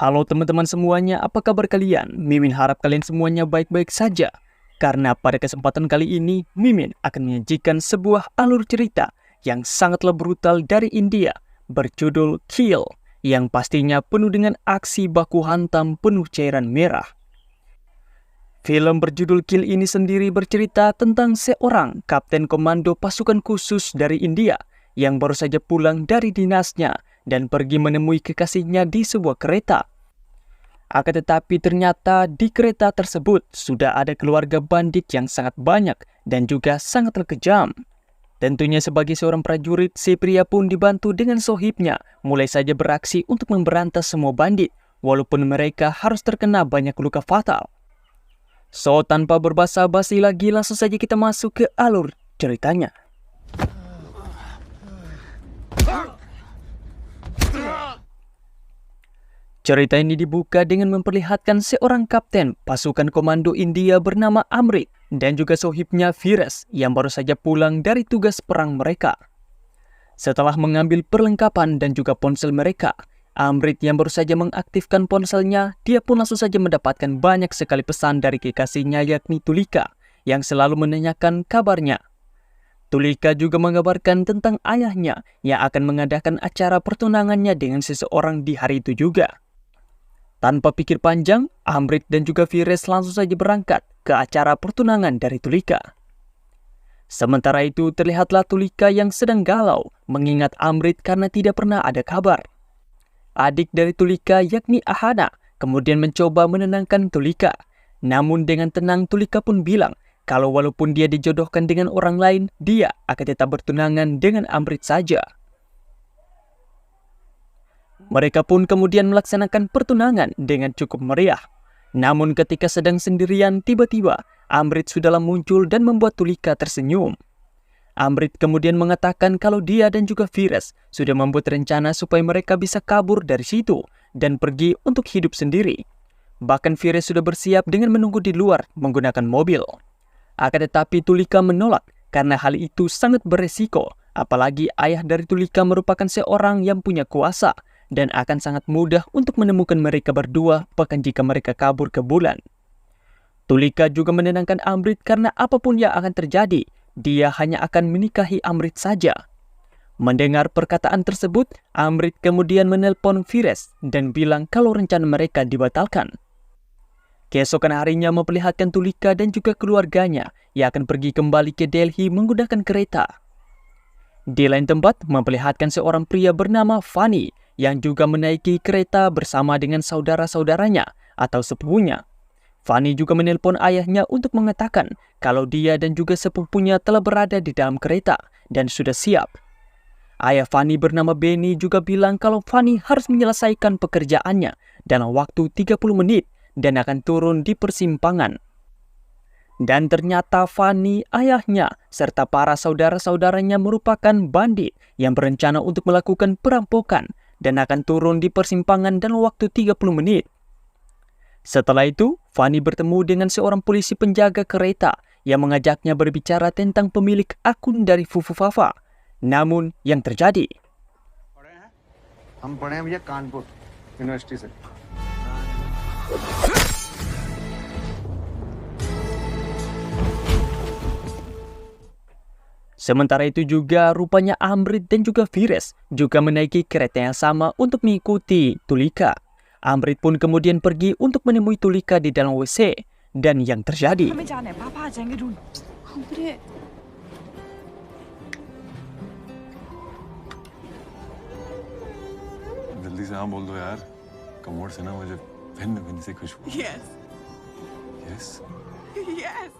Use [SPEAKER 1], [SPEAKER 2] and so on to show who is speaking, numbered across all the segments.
[SPEAKER 1] Halo teman-teman semuanya, apa kabar kalian? Mimin harap kalian semuanya baik-baik saja. Karena pada kesempatan kali ini, Mimin akan menyajikan sebuah alur cerita yang sangatlah brutal dari India, berjudul Kill, yang pastinya penuh dengan aksi baku hantam penuh cairan merah. Film berjudul Kill ini sendiri bercerita tentang seorang kapten komando pasukan khusus dari India yang baru saja pulang dari dinasnya dan pergi menemui kekasihnya di sebuah kereta. Akan tetapi ternyata di kereta tersebut sudah ada keluarga bandit yang sangat banyak dan juga sangat kejam. Tentunya sebagai seorang prajurit, si pria pun dibantu dengan sohibnya mulai saja beraksi untuk memberantas semua bandit, walaupun mereka harus terkena banyak luka fatal. So, tanpa berbasa-basi lagi, langsung saja kita masuk ke alur ceritanya. Cerita ini dibuka dengan memperlihatkan seorang kapten pasukan komando India bernama Amrit dan juga sohibnya Firas yang baru saja pulang dari tugas perang mereka. Setelah mengambil perlengkapan dan juga ponsel mereka, Amrit yang baru saja mengaktifkan ponselnya, dia pun langsung saja mendapatkan banyak sekali pesan dari kekasihnya yakni Tulika yang selalu menanyakan kabarnya. Tulika juga mengabarkan tentang ayahnya yang akan mengadakan acara pertunangannya dengan seseorang di hari itu juga. Tanpa pikir panjang, Amrit dan juga Firas langsung saja berangkat ke acara pertunangan dari Tulika. Sementara itu terlihatlah Tulika yang sedang galau mengingat Amrit karena tidak pernah ada kabar. Adik dari Tulika yakni Ahana kemudian mencoba menenangkan Tulika. Namun dengan tenang Tulika pun bilang kalau walaupun dia dijodohkan dengan orang lain, dia akan tetap bertunangan dengan Amrit saja. Mereka pun kemudian melaksanakan pertunangan dengan cukup meriah. Namun ketika sedang sendirian, tiba-tiba Amrit sudahlah muncul dan membuat Tulika tersenyum. Amrit kemudian mengatakan kalau dia dan juga Firas sudah membuat rencana supaya mereka bisa kabur dari situ dan pergi untuk hidup sendiri. Bahkan Firas sudah bersiap dengan menunggu di luar menggunakan mobil. Akan tetapi Tulika menolak karena hal itu sangat beresiko, apalagi ayah dari Tulika merupakan seorang yang punya kuasa dan akan sangat mudah untuk menemukan mereka berdua bahkan jika mereka kabur ke bulan. Tulika juga menenangkan Amrit karena apapun yang akan terjadi, dia hanya akan menikahi Amrit saja. Mendengar perkataan tersebut, Amrit kemudian menelpon Firas dan bilang kalau rencana mereka dibatalkan. Keesokan harinya memperlihatkan Tulika dan juga keluarganya yang akan pergi kembali ke Delhi menggunakan kereta. Di lain tempat, memperlihatkan seorang pria bernama Fani yang juga menaiki kereta bersama dengan saudara-saudaranya atau sepupunya. Fani juga menelpon ayahnya untuk mengatakan kalau dia dan juga sepupunya telah berada di dalam kereta dan sudah siap. Ayah Fani bernama Benny juga bilang kalau Fani harus menyelesaikan pekerjaannya dalam waktu 30 menit dan akan turun di persimpangan. Dan ternyata Fani, ayahnya, serta para saudara-saudaranya merupakan bandit yang berencana untuk melakukan perampokan dan akan turun di persimpangan dalam waktu 30 menit. Setelah itu, Fani bertemu dengan seorang polisi penjaga kereta yang mengajaknya berbicara tentang pemilik akun dari Fufu Fafa. Namun, yang terjadi, sementara itu juga rupanya Amrit dan juga Firas juga menaiki kereta yang sama untuk mengikuti Tulika. Amrit pun kemudian pergi untuk menemui Tulika di dalam WC dan yang terjadi,
[SPEAKER 2] जल्दी से हाँ बोल दो यार कमोड से ना मुझे भिन्न भिन्न सी खुशबू
[SPEAKER 3] Yes.
[SPEAKER 2] Yes
[SPEAKER 3] Yes.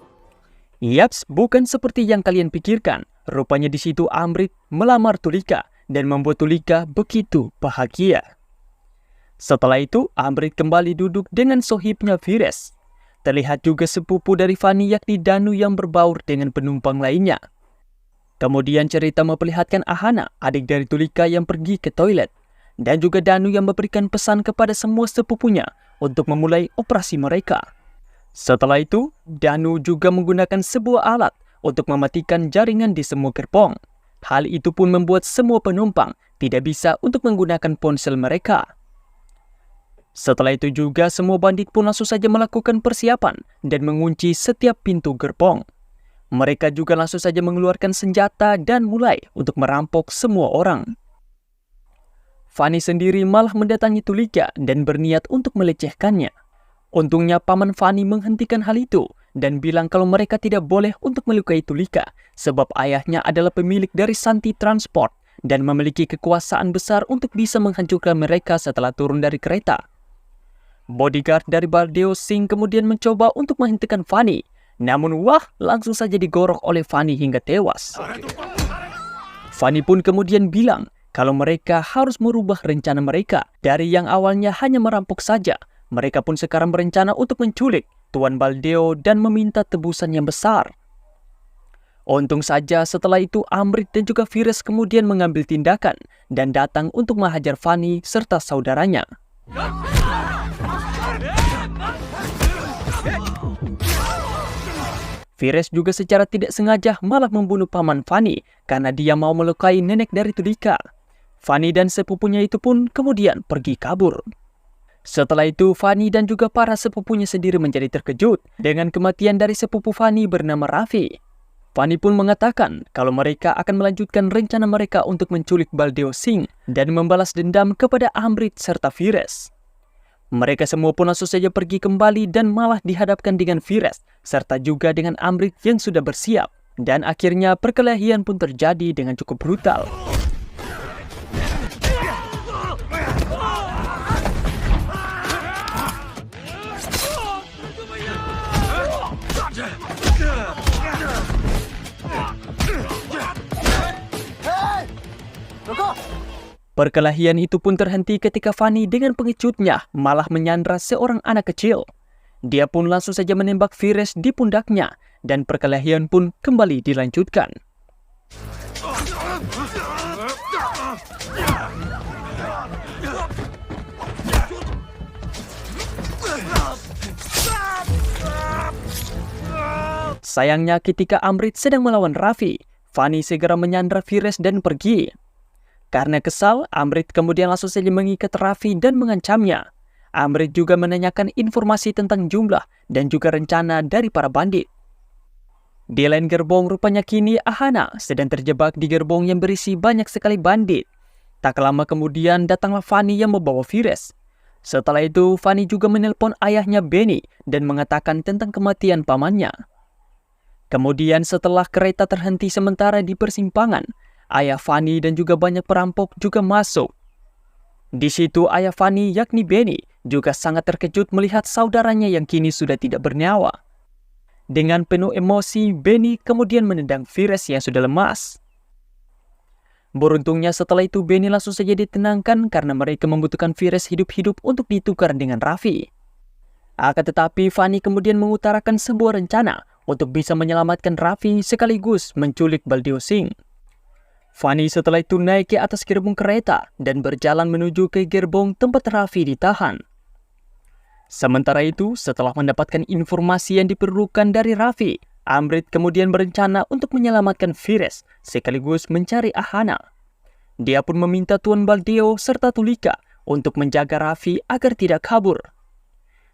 [SPEAKER 1] yaps, bukan seperti yang kalian pikirkan. Rupanya di situ Amrit melamar Tulika dan membuat Tulika begitu bahagia. Setelah itu, Amrit kembali duduk dengan sohibnya Firas. Terlihat juga sepupu dari Fani yakni Danu yang berbaur dengan penumpang lainnya. Kemudian cerita memperlihatkan Ahana, adik dari Tulika yang pergi ke toilet. Dan juga Danu yang memberikan pesan kepada semua sepupunya untuk memulai operasi mereka. Setelah itu, Danu juga menggunakan sebuah alat untuk mematikan jaringan di semua gerbong. Hal itu pun membuat semua penumpang tidak bisa untuk menggunakan ponsel mereka. Setelah itu juga semua bandit pun langsung saja melakukan persiapan dan mengunci setiap pintu gerbong. Mereka juga langsung saja mengeluarkan senjata dan mulai untuk merampok semua orang. Fanny sendiri malah mendatangi Tulika dan berniat untuk melecehkannya. Untungnya paman Fanny menghentikan hal itu dan bilang kalau mereka tidak boleh untuk melukai Tulika sebab ayahnya adalah pemilik dari Santi Transport dan memiliki kekuasaan besar untuk bisa menghancurkan mereka setelah turun dari kereta. Bodyguard dari Baldeo Singh kemudian mencoba untuk menghentikan Fanny, namun langsung saja digorok oleh Fanny hingga tewas. Fanny pun kemudian bilang kalau mereka harus merubah rencana mereka dari yang awalnya hanya merampok saja. Mereka pun sekarang berencana untuk menculik Tuan Baldeo dan meminta tebusan yang besar. Untung saja setelah itu Amrit dan juga Firas kemudian mengambil tindakan dan datang untuk menghajar Fanny serta saudaranya. Firas juga secara tidak sengaja malah membunuh paman Fanny karena dia mau melukai nenek dari Tulika. Fanny dan sepupunya itu pun kemudian pergi kabur. Setelah itu Fanny dan juga para sepupunya sendiri menjadi terkejut dengan kematian dari sepupu Fanny bernama Raffi. Fanny pun mengatakan kalau mereka akan melanjutkan rencana mereka untuk menculik Baldeo Singh dan membalas dendam kepada Amrit serta Firas. Mereka semua pun langsung saja pergi kembali dan malah dihadapkan dengan Firas serta juga dengan Amrit yang sudah bersiap. Dan akhirnya perkelahian pun terjadi dengan cukup brutal. Perkelahian itu pun terhenti ketika Fanny dengan pengecutnya malah menyandra seorang anak kecil. Dia pun langsung saja menembak Firas di pundaknya dan perkelahian pun kembali dilanjutkan. Sayangnya ketika Amrit sedang melawan Raffi, Fanny segera menyandra Firas dan pergi. Karena kesal, Amrit kemudian langsung saja mengikat Raffi dan mengancamnya. Amrit juga menanyakan informasi tentang jumlah dan juga rencana dari para bandit. Di lain gerbong rupanya kini Ahana sedang terjebak di gerbong yang berisi banyak sekali bandit. Tak lama kemudian datanglah Fanny yang membawa Firas. Setelah itu Fanny juga menelpon ayahnya Benny dan mengatakan tentang kematian pamannya. Kemudian setelah kereta terhenti sementara di persimpangan, ayah Fanny dan juga banyak perampok juga masuk. Di situ ayah Fanny yakni Benny juga sangat terkejut melihat saudaranya yang kini sudah tidak bernyawa. Dengan penuh emosi, Benny kemudian menendang Firas yang sudah lemas. Beruntungnya setelah itu Benny langsung saja ditenangkan karena mereka membutuhkan Firas hidup-hidup untuk ditukar dengan Raffi. Akan tetapi Fanny kemudian mengutarakan sebuah rencana untuk bisa menyelamatkan Raffi sekaligus menculik Baldeo Singh. Fanny setelah itu naik ke atas gerbong kereta dan berjalan menuju ke gerbong tempat Raffi ditahan. Sementara itu, setelah mendapatkan informasi yang diperlukan dari Raffi, Amrit kemudian berencana untuk menyelamatkan Firas sekaligus mencari Ahana. Dia pun meminta Tuan Baldeo serta Tulika untuk menjaga Raffi agar tidak kabur.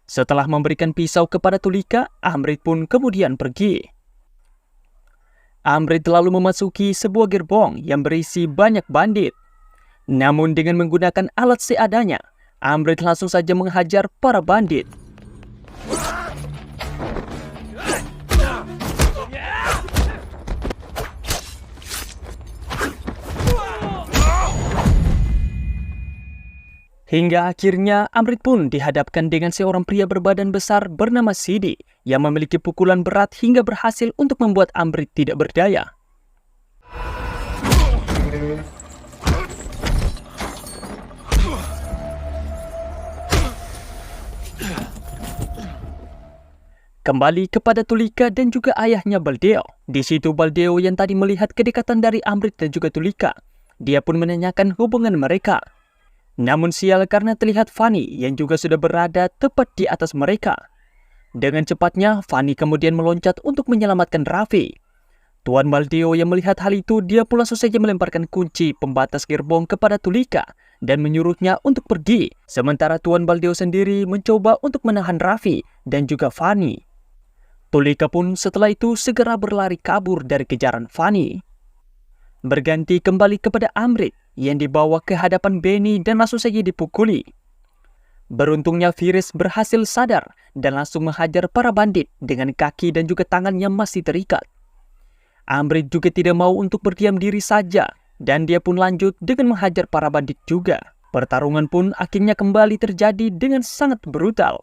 [SPEAKER 1] Setelah memberikan pisau kepada Tulika, Amrit pun kemudian pergi. Amrit lalu memasuki sebuah gerbong yang berisi banyak bandit. Namun dengan menggunakan alat seadanya, Amrit langsung saja menghajar para bandit. Hingga akhirnya Amrit pun dihadapkan dengan seorang pria berbadan besar bernama Sidi yang memiliki pukulan berat hingga berhasil untuk membuat Amrit tidak berdaya. Kembali kepada Tulika dan juga ayahnya Baldeo. Di situ Baldeo yang tadi melihat kedekatan dari Amrit dan juga Tulika. Dia pun menanyakan hubungan mereka. Namun sial karena terlihat Fanny yang juga sudah berada tepat di atas mereka. Dengan cepatnya, Fanny kemudian meloncat untuk menyelamatkan Raffi. Tuan Baldeo yang melihat hal itu, dia pun langsung saja melemparkan kunci pembatas gerbong kepada Tulika dan menyuruhnya untuk pergi. Sementara Tuan Baldeo sendiri mencoba untuk menahan Raffi dan juga Fanny. Tulika pun setelah itu segera berlari kabur dari kejaran Fanny. Berganti kembali kepada Amrit yang dibawa ke hadapan Benny dan langsung saja dipukuli. Beruntungnya Firis berhasil sadar dan langsung menghajar para bandit dengan kaki dan juga tangan yang masih terikat. Amrit juga tidak mau untuk berdiam diri saja dan dia pun lanjut dengan menghajar para bandit juga. Pertarungan pun akhirnya kembali terjadi dengan sangat brutal.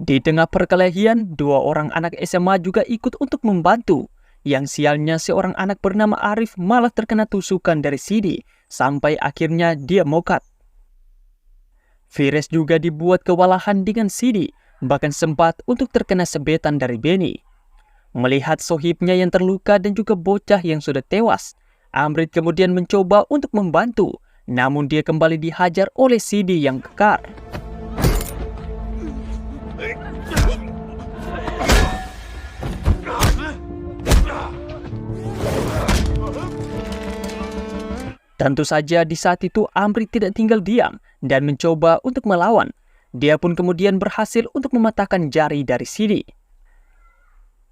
[SPEAKER 1] Di tengah perkelahian, 2 orang anak SMA juga ikut untuk membantu. Yang sialnya seorang anak bernama Arif malah terkena tusukan dari Sidi sampai akhirnya dia mokat. Firis juga dibuat kewalahan dengan Sidi, bahkan sempat untuk terkena sebetan dari Benny. Melihat sohibnya yang terluka dan juga bocah yang sudah tewas, Amrit kemudian mencoba untuk membantu, namun dia kembali dihajar oleh Sidi yang kekar. Tentu saja di saat itu Amrit tidak tinggal diam dan mencoba untuk melawan. Dia pun kemudian berhasil untuk mematahkan jari dari Sidi.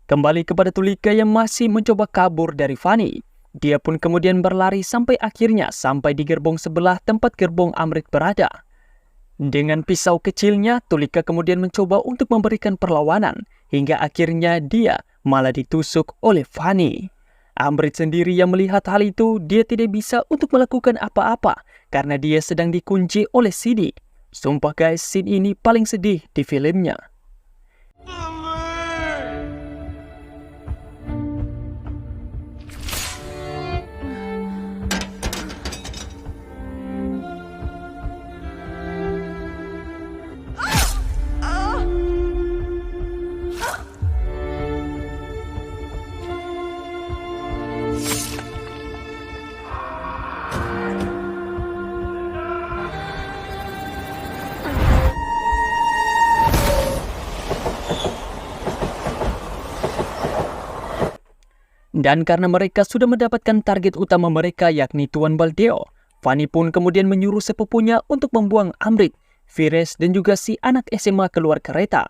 [SPEAKER 1] Kembali kepada Tulika yang masih mencoba kabur dari Fanny. Dia pun kemudian berlari sampai akhirnya sampai di gerbong sebelah tempat gerbong Amrit berada. Dengan pisau kecilnya, Tulika kemudian mencoba untuk memberikan perlawanan hingga akhirnya dia malah ditusuk oleh Fanny. Amrit sendiri yang melihat hal itu, dia tidak bisa untuk melakukan apa-apa karena dia sedang dikunci oleh Sidi. Sumpah guys, scene ini paling sedih di filmnya. Dan karena mereka sudah mendapatkan target utama mereka yakni Tuan Baldeo, Fanny pun kemudian menyuruh sepupunya untuk membuang Amrit, Firis dan juga si anak SMA keluar kereta.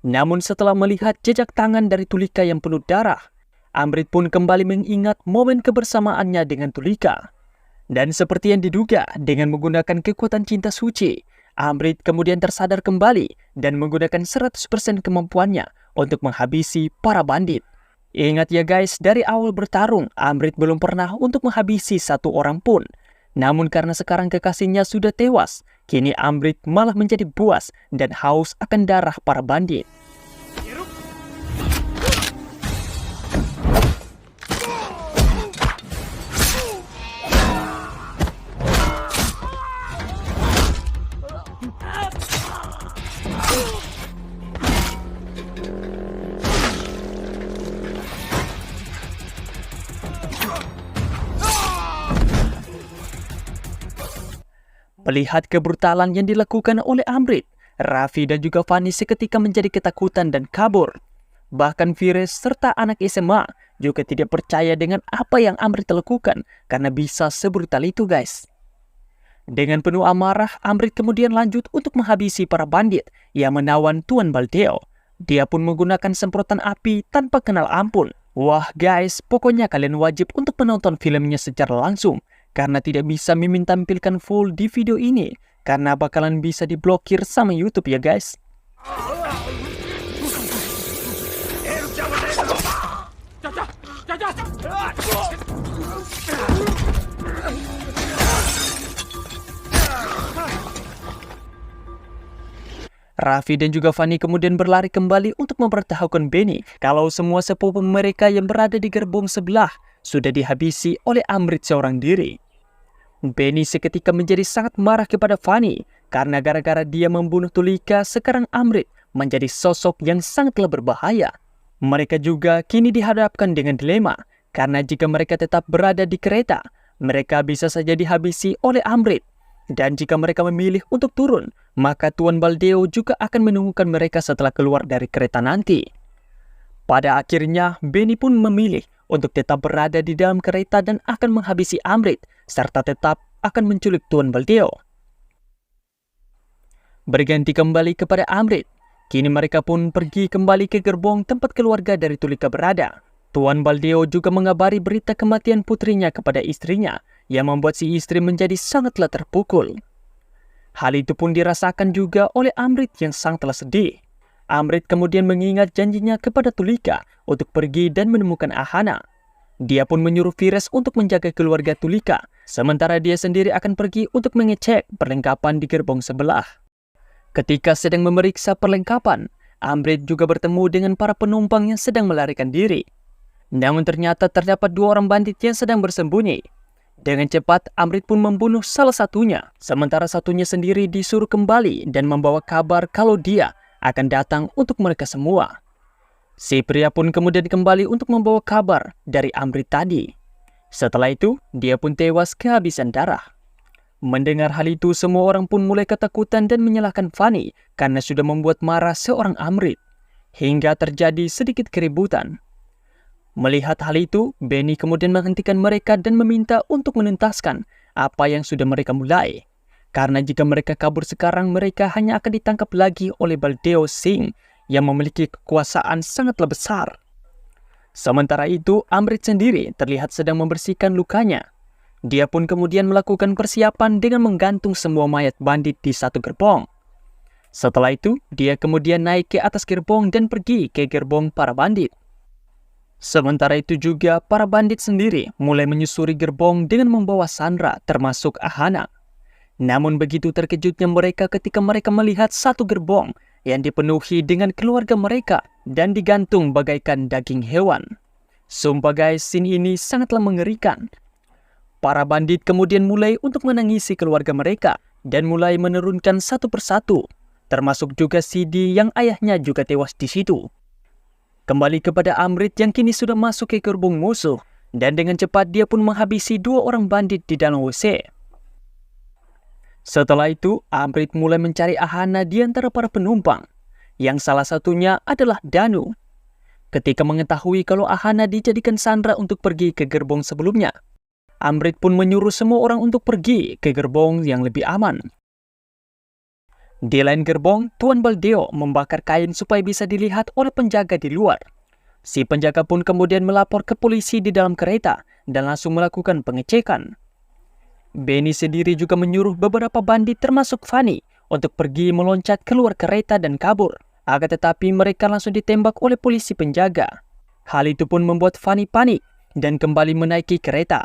[SPEAKER 1] Namun setelah melihat jejak tangan dari Tulika yang penuh darah, Amrit pun kembali mengingat momen kebersamaannya dengan Tulika. Dan seperti yang diduga, dengan menggunakan kekuatan cinta suci, Amrit kemudian tersadar kembali dan menggunakan 100% kemampuannya untuk menghabisi para bandit. Ingat ya guys, dari awal bertarung, Amrit belum pernah untuk menghabisi satu orang pun. Namun karena sekarang kekasihnya sudah tewas, kini Amrit malah menjadi buas dan haus akan darah para bandit. Melihat kebrutalan yang dilakukan oleh Amrit, Raffi dan juga Fanny seketika menjadi ketakutan dan kabur. Bahkan Firis serta anak SMA juga tidak percaya dengan apa yang Amrit lakukan karena bisa sebrutal itu guys. Dengan penuh amarah, Amrit kemudian lanjut untuk menghabisi para bandit yang menawan Tuan Baldeo. Dia pun menggunakan semprotan api tanpa kenal ampun. Wah guys, pokoknya kalian wajib untuk menonton filmnya secara langsung. Karena tidak bisa Mimin tampilkan full di video ini, karena bakalan bisa diblokir sama YouTube ya guys. Raffi dan juga Fanny kemudian berlari kembali untuk mempertahankan Benny kalau semua sepupu mereka yang berada di gerbong sebelah sudah dihabisi oleh Amrit seorang diri. Benny seketika menjadi sangat marah kepada Fanny karena gara-gara dia membunuh Tulika, sekarang Amrit menjadi sosok yang sangatlah berbahaya. Mereka juga kini dihadapkan dengan dilema karena jika mereka tetap berada di kereta, mereka bisa saja dihabisi oleh Amrit. Dan jika mereka memilih untuk turun, maka Tuan Baldeo juga akan menemukan mereka setelah keluar dari kereta nanti. Pada akhirnya, Benny pun memilih untuk tetap berada di dalam kereta dan akan menghabisi Amrit, serta tetap akan menculik Tuan Baldeo. Berganti kembali kepada Amrit, kini mereka pun pergi kembali ke gerbong tempat keluarga dari Tulika berada. Tuan Baldeo juga mengabari berita kematian putrinya kepada istrinya, yang membuat si istri menjadi sangatlah terpukul. Hal itu pun dirasakan juga oleh Amrit yang sangatlah sedih. Amrit kemudian mengingat janjinya kepada Tulika untuk pergi dan menemukan Ahana. Dia pun menyuruh Vires untuk menjaga keluarga Tulika, sementara dia sendiri akan pergi untuk mengecek perlengkapan di gerbong sebelah. Ketika sedang memeriksa perlengkapan, Amrit juga bertemu dengan para penumpang yang sedang melarikan diri. Namun ternyata terdapat 2 orang bandit yang sedang bersembunyi. Dengan cepat, Amrit pun membunuh salah satunya, sementara satunya sendiri disuruh kembali dan membawa kabar kalau dia akan datang untuk mereka semua. Si pria pun kemudian kembali untuk membawa kabar dari Amrit tadi. Setelah itu, dia pun tewas kehabisan darah. Mendengar hal itu, semua orang pun mulai ketakutan dan menyalahkan Fanny karena sudah membuat marah seorang Amrit, hingga terjadi sedikit keributan. Melihat hal itu, Benny kemudian menghentikan mereka dan meminta untuk menuntaskan apa yang sudah mereka mulai. Karena jika mereka kabur sekarang, mereka hanya akan ditangkap lagi oleh Baldeo Singh yang memiliki kekuasaan sangatlah besar. Sementara itu, Amrit sendiri terlihat sedang membersihkan lukanya. Dia pun kemudian melakukan persiapan dengan menggantung semua mayat bandit di satu gerbong. Setelah itu, dia kemudian naik ke atas gerbong dan pergi ke gerbong para bandit. Sementara itu juga, para bandit sendiri mulai menyusuri gerbong dengan membawa Sandra termasuk Ahana. Namun begitu terkejutnya mereka ketika mereka melihat satu gerbong yang dipenuhi dengan keluarga mereka dan digantung bagaikan daging hewan. Sumpah guys, scene ini sangatlah mengerikan. Para bandit kemudian mulai untuk menangisi keluarga mereka dan mulai menurunkan satu persatu, termasuk juga Sidi yang ayahnya juga tewas di situ. Kembali kepada Amrit yang kini sudah masuk ke gerbong musuh, dan dengan cepat dia pun menghabisi 2 orang bandit di dalam WC. Setelah itu, Amrit mulai mencari Ahana di antara para penumpang, yang salah satunya adalah Danu. Ketika mengetahui kalau Ahana dijadikan sandera untuk pergi ke gerbong sebelumnya, Amrit pun menyuruh semua orang untuk pergi ke gerbong yang lebih aman. Di lain gerbong, Tuan Baldeo membakar kain supaya bisa dilihat oleh penjaga di luar. Si penjaga pun kemudian melapor ke polisi di dalam kereta dan langsung melakukan pengecekan. Benny sendiri juga menyuruh beberapa bandit termasuk Fanny untuk pergi meloncat keluar kereta dan kabur. Akan tetapi mereka langsung ditembak oleh polisi penjaga. Hal itu pun membuat Fanny panik dan kembali menaiki kereta.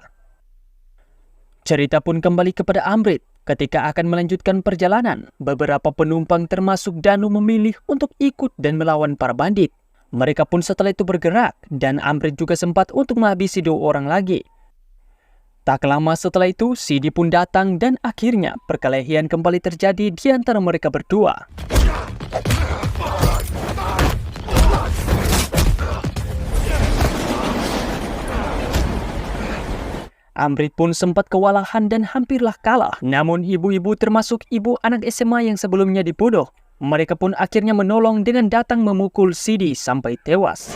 [SPEAKER 1] Cerita pun kembali kepada Amrit. Ketika akan melanjutkan perjalanan, beberapa penumpang termasuk Danu memilih untuk ikut dan melawan para bandit. Mereka pun setelah itu bergerak dan Amrit juga sempat untuk menghabisi 2 orang lagi. Tak lama setelah itu, Sidi pun datang dan akhirnya perkelahian kembali terjadi di antara mereka berdua. Amrit pun sempat kewalahan dan hampirlah kalah. Namun ibu-ibu termasuk ibu anak SMA yang sebelumnya dibunuh, mereka pun akhirnya menolong dengan datang memukul Sidi sampai tewas.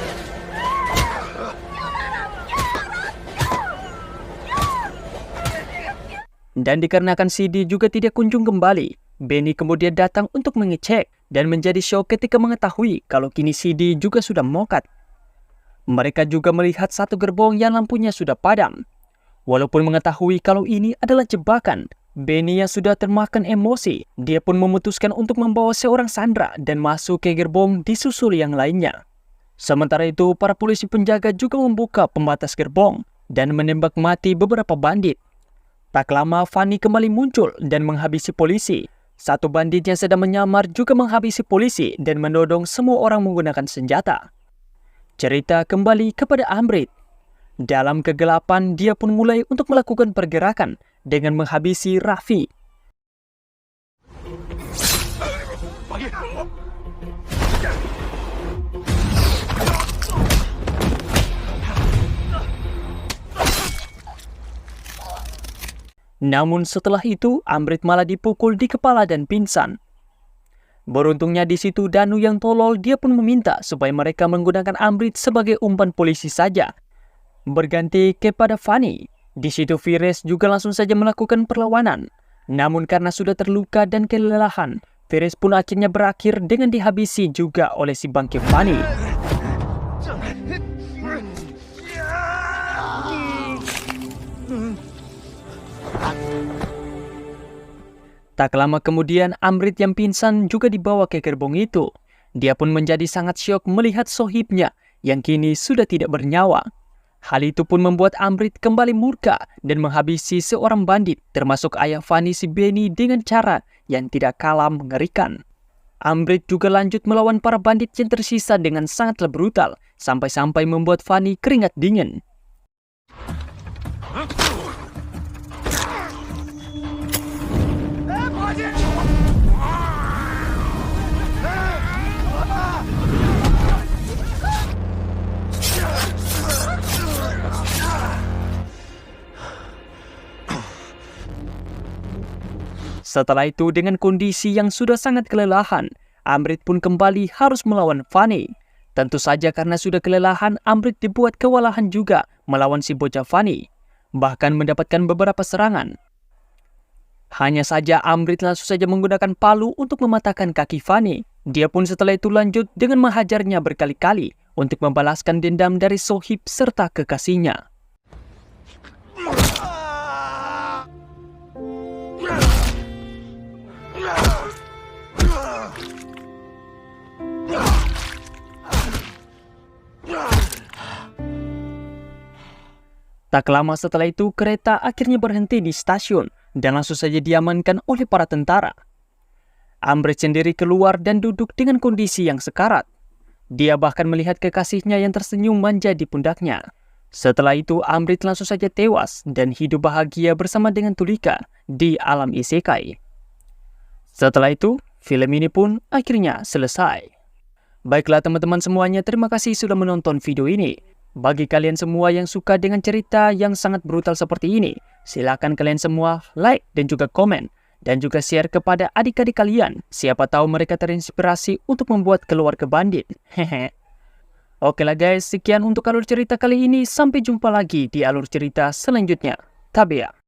[SPEAKER 1] Dan dikarenakan Sidi juga tidak kunjung kembali, Benny kemudian datang untuk mengecek dan menjadi syok ketika mengetahui kalau kini Sidi juga sudah mokat. Mereka juga melihat satu gerbong yang lampunya sudah padam. Walaupun mengetahui kalau ini adalah jebakan, Benny yang sudah termakan emosi, dia pun memutuskan untuk membawa seorang sandera dan masuk ke gerbong disusul yang lainnya. Sementara itu, para polisi penjaga juga membuka pembatas gerbong dan menembak mati beberapa bandit. Tak lama, Fanny kembali muncul dan menghabisi polisi. Satu bandit yang sedang menyamar juga menghabisi polisi dan menodong semua orang menggunakan senjata. Cerita kembali kepada Amrit. Dalam kegelapan, dia pun mulai untuk melakukan pergerakan dengan menghabisi Raffi. Namun setelah itu, Amrit malah dipukul di kepala dan pingsan. Beruntungnya di situ Danu yang tolol, dia pun meminta supaya mereka menggunakan Amrit sebagai umpan polisi saja, berganti kepada Fanny. Di situ Vires juga langsung saja melakukan perlawanan. Namun karena sudah terluka dan kelelahan, Vires pun akhirnya berakhir dengan dihabisi juga oleh si bangke Fanny. Tak lama kemudian, Amrit yang pingsan juga dibawa ke gerbong itu. Dia pun menjadi sangat syok melihat sohibnya yang kini sudah tidak bernyawa. Hal itu pun membuat Amrit kembali murka dan menghabisi seorang bandit, termasuk ayah Fanny si Benny, dengan cara yang tidak kalah mengerikan. Amrit juga lanjut melawan para bandit yang tersisa dengan sangatlah brutal, sampai-sampai membuat Fanny keringat dingin. Setelah itu, dengan kondisi yang sudah sangat kelelahan, Amrit pun kembali harus melawan Fanny. Tentu saja karena sudah kelelahan, Amrit dibuat kewalahan juga melawan si bocah Fanny, bahkan mendapatkan beberapa serangan. Hanya saja Amrit langsung saja menggunakan palu untuk mematahkan kaki Fanny. Dia pun setelah itu lanjut dengan menghajarnya berkali-kali untuk membalaskan dendam dari sohib serta kekasihnya. Tak lama setelah itu, kereta akhirnya berhenti di stasiun dan langsung saja diamankan oleh para tentara. Amrit sendiri keluar dan duduk dengan kondisi yang sekarat. Dia bahkan melihat kekasihnya yang tersenyum manja di pundaknya. Setelah itu, Amrit langsung saja tewas dan hidup bahagia bersama dengan Tulika di alam isekai. Setelah itu, film ini pun akhirnya selesai. Baiklah teman-teman semuanya, terima kasih sudah menonton video ini. Bagi kalian semua yang suka dengan cerita yang sangat brutal seperti ini, silakan kalian semua like dan juga komen, dan juga share kepada adik-adik kalian. Siapa tahu mereka terinspirasi untuk membuat keluarga bandit. Hehe. Oke lah guys, sekian untuk alur cerita kali ini. Sampai jumpa lagi di alur cerita selanjutnya. Tabea.